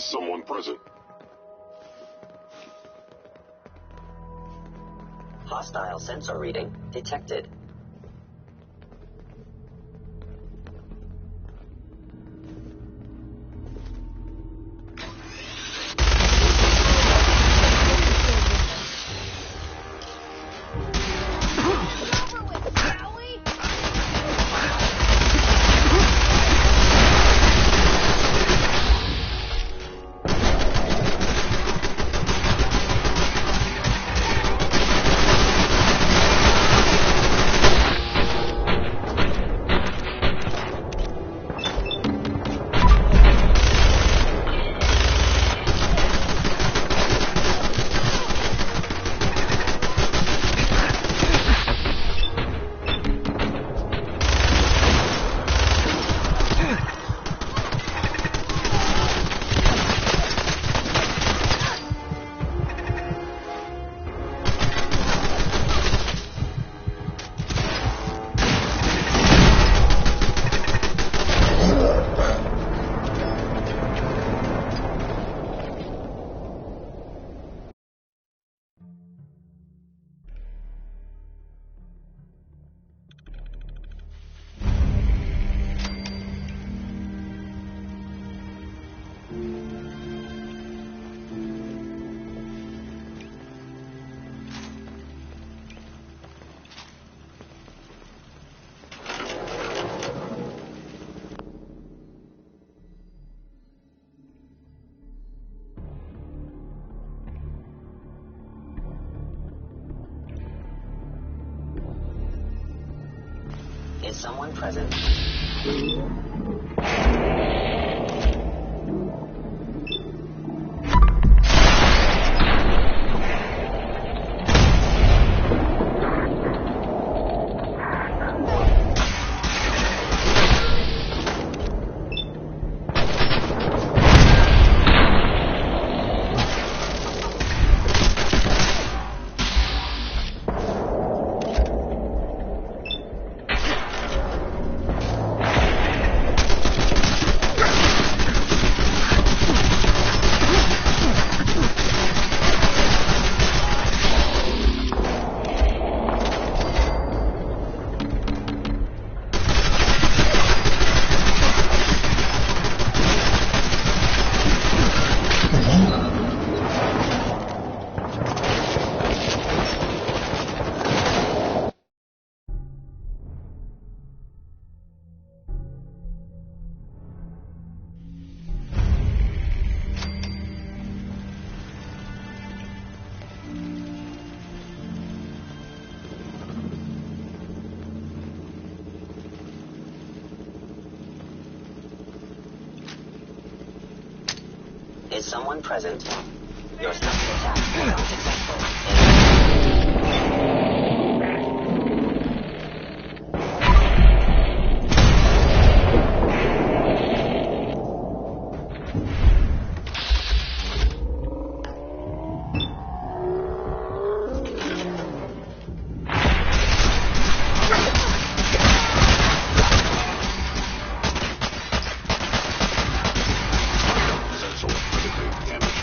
Is someone present? Hostile sensor reading detected. Is someone present? Is someone present? Your stealth attack was unsuccessful. Sensor critically damaged.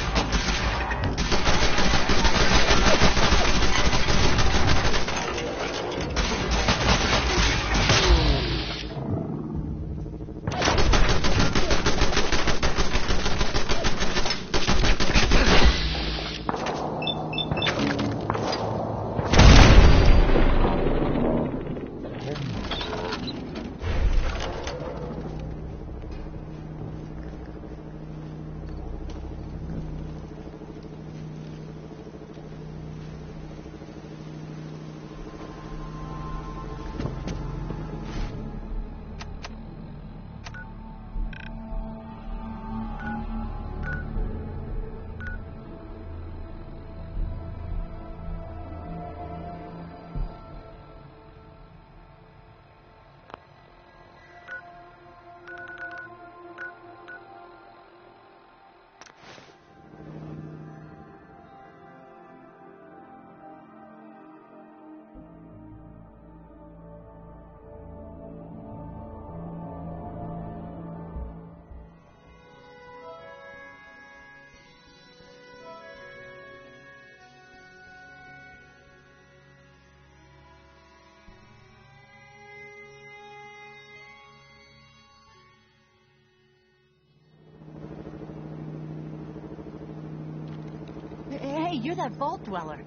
Hey, you're that vault dweller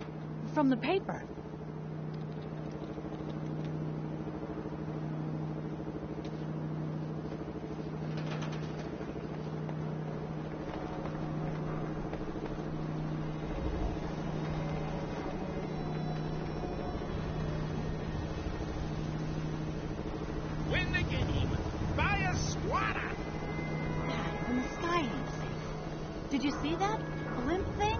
from the paper. Win the game. Buy a squatter. Yeah, and the sky ain't safe. Did you see that blimp thing?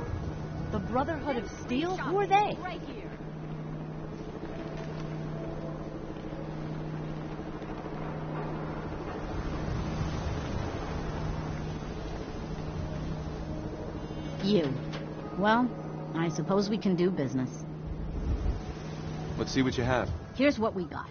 The Brotherhood of Steel? Who are they? Right here. You. Well, I suppose we can do business. Let's see what you have. Here's what we got.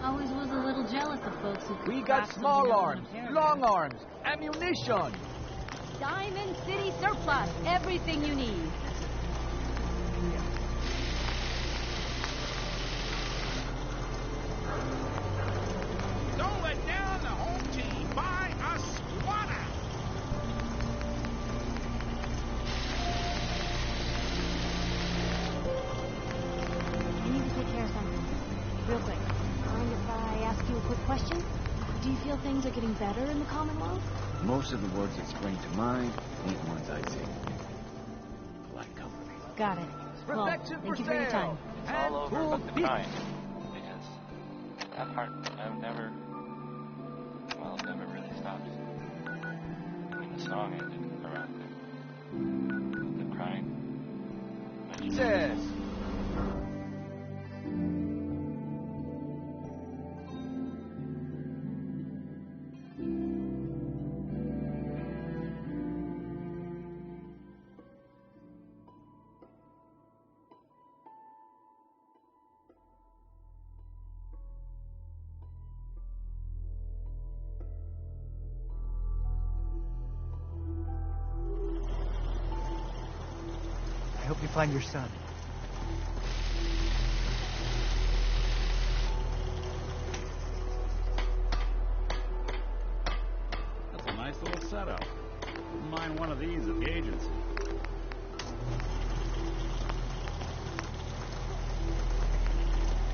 Always was a little jealous of folks who We got small arms, long arms, ammunition. Diamond City Surplus. Everything you need. Don't let down the home team. Buy a squatter. I need to take care of something. Real quick. Mind if I ask you a quick question? Do you feel things are getting better in the Commonwealth? Most of the words that spring to mind ain't ones I'd say. Like company. Got it. Well, Protection thank for you for your time. sale. It's And all over cool but the beef. crime. Because that part, I've never, well, it never really stopped. I mean, the song ended around the crime. Yes. find your son. That's a nice little setup. Wouldn't mind one of these at the agency.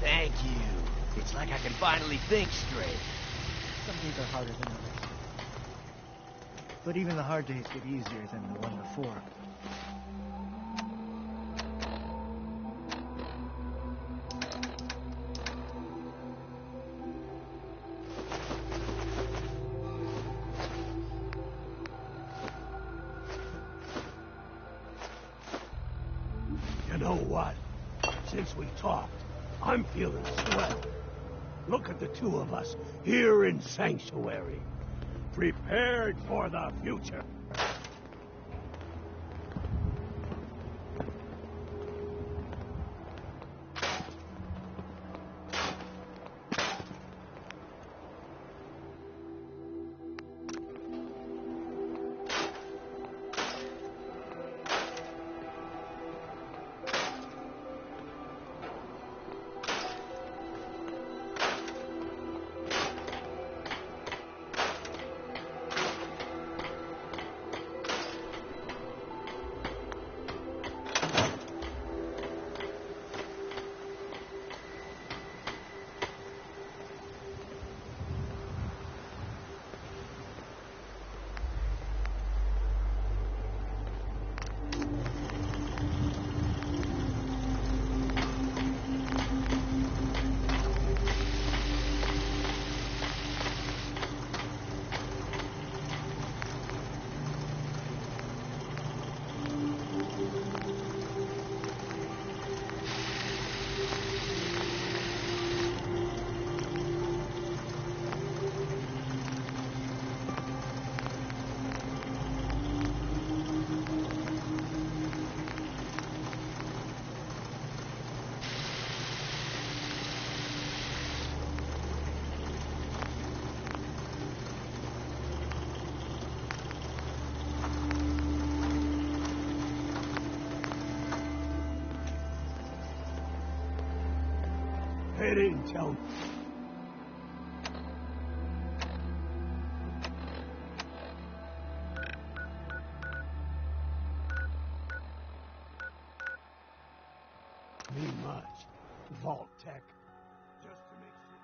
Thank you. It's like I can finally think straight. Some days are harder than others. But even the hard days get easier than the one before. You know what? Since we talked, I'm feeling swell. Look at the two of us here in Sanctuary, prepared for the future. They didn't tell me. Much. Vault tech. Just to make sure.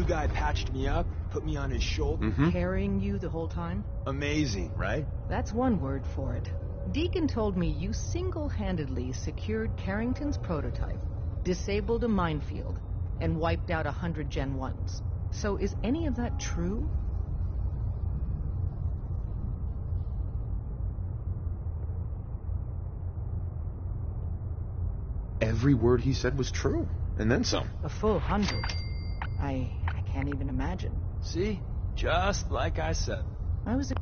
guy patched me up, put me on his shoulder. Mm-hmm. Carrying you the whole time? Amazing, right? That's one word for it. Deacon told me you single-handedly secured Carrington's prototype, disabled a minefield, and wiped out 100 Gen 1s. So is any of that true? Every word he said was true, and then some. A full 100. I can't even imagine. See? Just like I said. I was...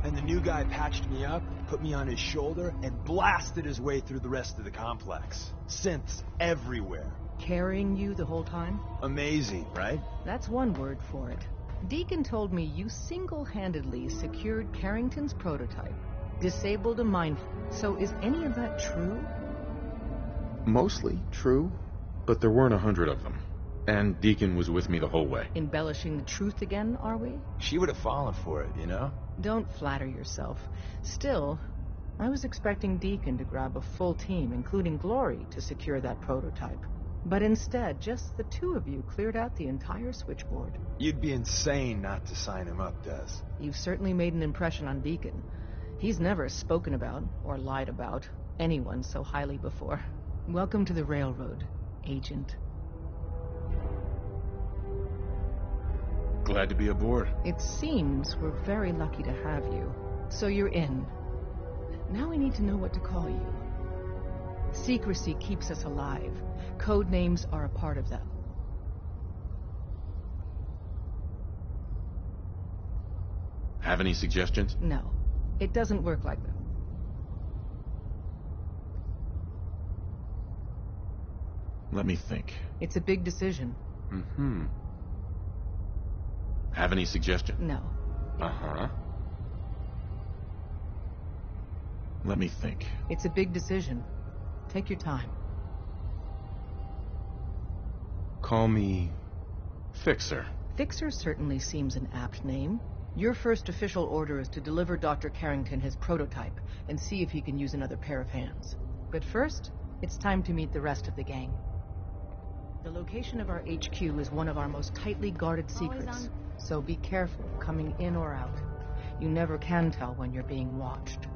And the new guy patched me up, put me on his shoulder, and blasted his way through the rest of the complex. Synths everywhere. Carrying you the whole time? Amazing, right? That's one word for it. Deacon told me you single-handedly secured Carrington's prototype, disabled a minefield. So is any of that true? Mostly true, but there weren't 100 of them. And Deacon was with me the whole way. Embellishing the truth again, are we? She would have fallen for it, you know? Don't flatter yourself. Still, I was expecting Deacon to grab a full team, including Glory, to secure that prototype. But instead, just the two of you cleared out the entire switchboard. You'd be insane not to sign him up, Des. You've certainly made an impression on Deacon. He's never spoken about, or lied about, anyone so highly before. Welcome to the Railroad, Agent. Glad to be aboard. It seems we're very lucky to have you. So you're in. Now we need to know what to call you. Secrecy keeps us alive. Code names are a part of that. Have any suggestions? No. It doesn't work like that. Let me think. It's a big decision. Mm-hmm. Have any suggestions? No. Uh-huh. Let me think. It's a big decision. Take your time. Call me Fixer. Fixer certainly seems an apt name. Your first official order is to deliver Dr. Carrington his prototype and see if he can use another pair of hands. But first, it's time to meet the rest of the gang. The location of our HQ is one of our most tightly guarded secrets, so be careful coming in or out. You never can tell when you're being watched.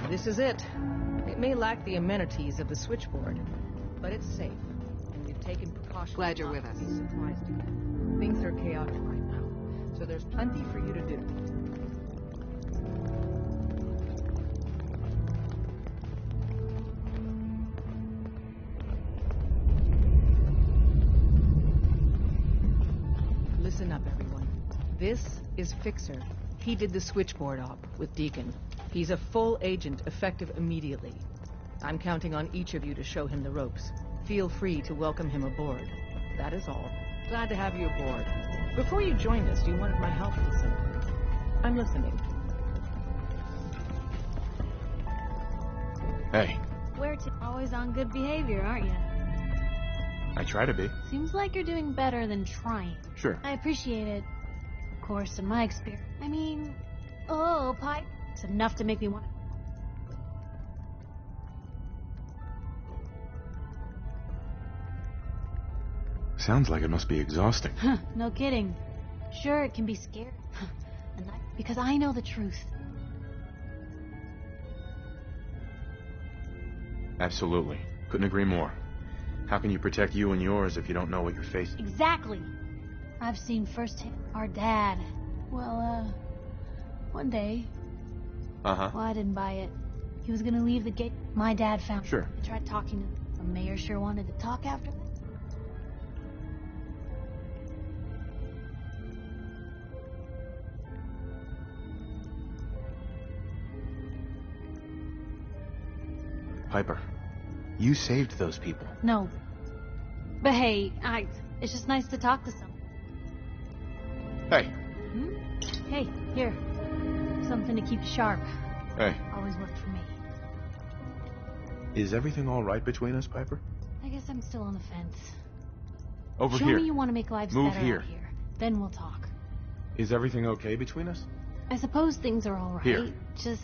This is it. It may lack the amenities of the switchboard, but it's safe, and we've taken precautions. Glad you're with us. Be surprised again. Things are chaotic right now, so there's plenty for you to do. is Fixer. He did the switchboard op with Deacon. He's a full agent, effective immediately. I'm counting on each of you to show him the ropes. Feel free to welcome him aboard. That is all. Glad to have you aboard. Before you joined us, you wanted my help with something. I'm listening. Hey, Where to? Always on good behavior, aren't you? I try to be. Seems like you're doing better than trying. Sure. I appreciate it. Of course, in my experience. I mean, oh, pipe. It's enough to make me want. Sounds like it must be exhausting. No kidding. Sure, it can be scary. Because I know the truth. Absolutely. Couldn't agree more. How can you protect you and yours if you don't know what you're facing? Exactly. I've seen firsthand our dad. Well, one day. Uh-huh. Well, I didn't buy it. He was gonna leave the gate. My dad found. Sure. I tried talking to him. The mayor sure wanted to talk after that. Piper, you saved those people. No. But hey, it's just nice to talk to someone. Hey. Hmm? Hey, here. Something to keep you sharp. Hey. Always worked for me. Is everything all right between us, Piper? I guess I'm still on the fence. Over Show here. me you want to make lives Move better here. out here. Then we'll talk. Is everything okay between us? I suppose things are all right. Here. Just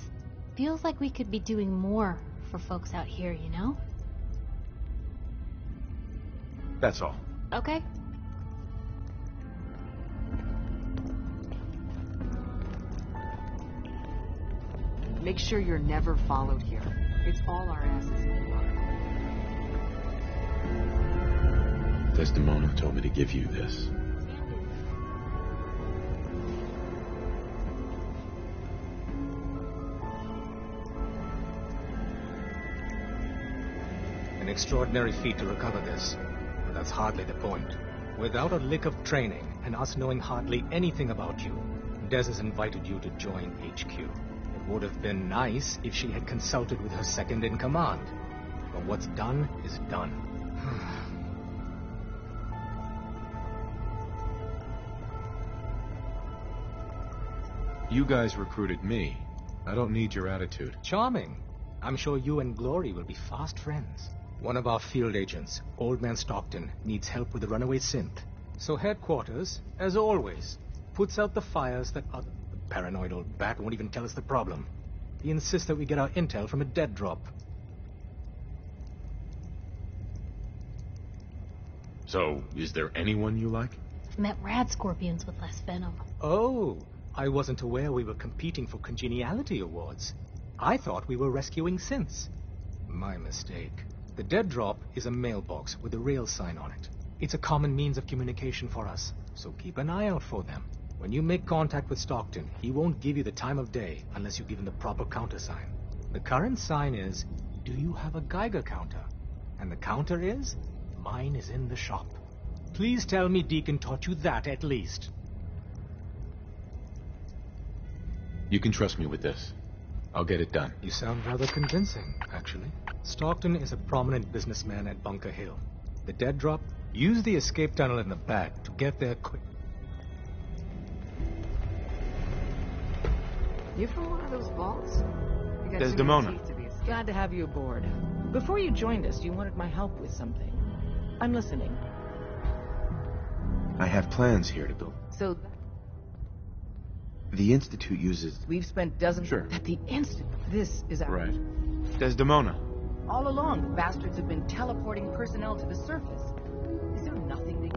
feels like we could be doing more for folks out here, you know? That's all. Okay. Make sure you're never followed here. It's all our asses in the line. Desdemona told me to give you this. An extraordinary feat to recover this, but that's hardly the point. Without a lick of training, and us knowing hardly anything about you, Des has invited you to join HQ. It would have been nice if she had consulted with her second-in-command. But what's done is done. You guys recruited me. I don't need your attitude. Charming. I'm sure you and Glory will be fast friends. One of our field agents, Old Man Stockton, needs help with the runaway synth. So headquarters, as always, puts out the fires that other... The paranoid old bat won't even tell us the problem. He insists that we get our intel from a dead drop. So, is there anyone you like? I've met rad scorpions with less venom. Oh, I wasn't aware we were competing for congeniality awards. I thought we were rescuing synths. My mistake. The dead drop is a mailbox with a rail sign on it. It's a common means of communication for us, so keep an eye out for them. When you make contact with Stockton, he won't give you the time of day unless you give him the proper countersign. The current sign is, do you have a Geiger counter? And the counter is, mine is in the shop. Please tell me Deacon taught you that at least. You can trust me with this. I'll get it done. You sound rather convincing, actually. Stockton is a prominent businessman at Bunker Hill. The dead drop, use the escape tunnel in the back to get there quick. You from one of those vaults? Desdemona. Glad to have you aboard. Before you joined us, you wanted my help with something. I'm listening. I have plans here to build. So... The Institute uses... We've spent dozens... Sure. At the Institute. This is our... Right. Desdemona. All along, the bastards have been teleporting personnel to the surface. Is there nothing they...